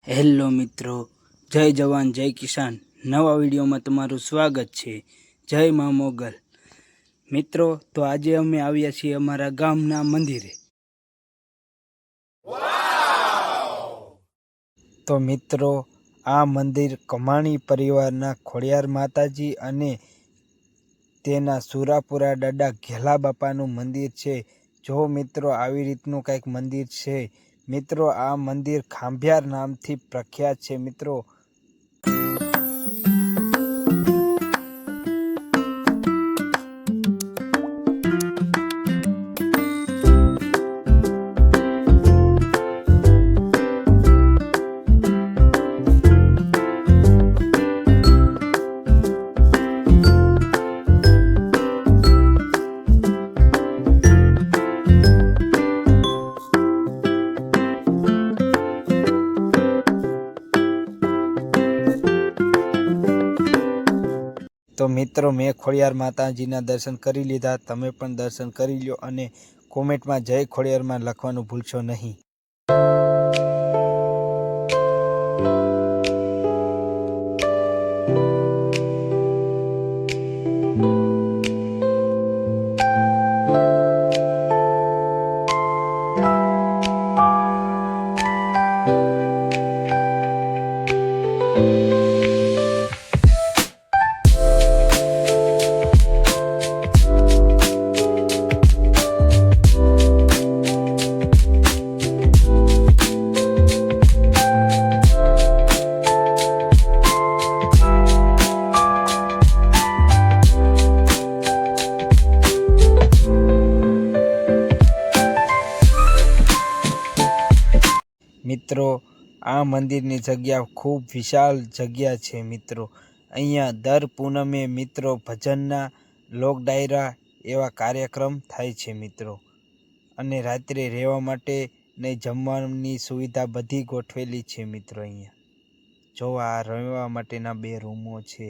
Hello મિત્રો, જય જવાન જય કિસાન. નવા વિડીયોમાં તમારું સ્વાગત છે. જય મા મોગલ. મિત્રો, તો આજે અમે આવ્યા છીએ અમારા ગામના મંદિરે. તો મિત્રો, આ મંદિર કમાણી પરિવારના ખોડિયાર માતાજી અને તેના સુરાપુરા દાદા ઘેલા બાપાનું મંદિર છે. જો મિત્રો આવી રીતનું કંઈક મંદિર છે. મિત્રો, આ મંદિર ખાંભિયાર નામથી પ્રખ્યાત છે. મિત્રો, મેં ખોડિયાર માતાજીના દર્શન કરી લીધા. તમે પણ દર્શન કરી લો અને કોમેન્ટમાં જય ખોડિયારમાં લખવાનું ભૂલશો નહીં. મિત્રો, આ મંદિરની જગ્યા ખૂબ વિશાળ જગ્યા છે. મિત્રો, અહીંયા દર પૂનમે મિત્રો ભજનના લોક ડાયરા એવા કાર્યક્રમ થાય છે. મિત્રો, અને રાત્રે રહેવા માટે ને જમવાની સુવિધા બધી ગોઠવેલી છે. મિત્રો, અહીંયા જો આ રહેવા માટેના 2 રૂમો છે.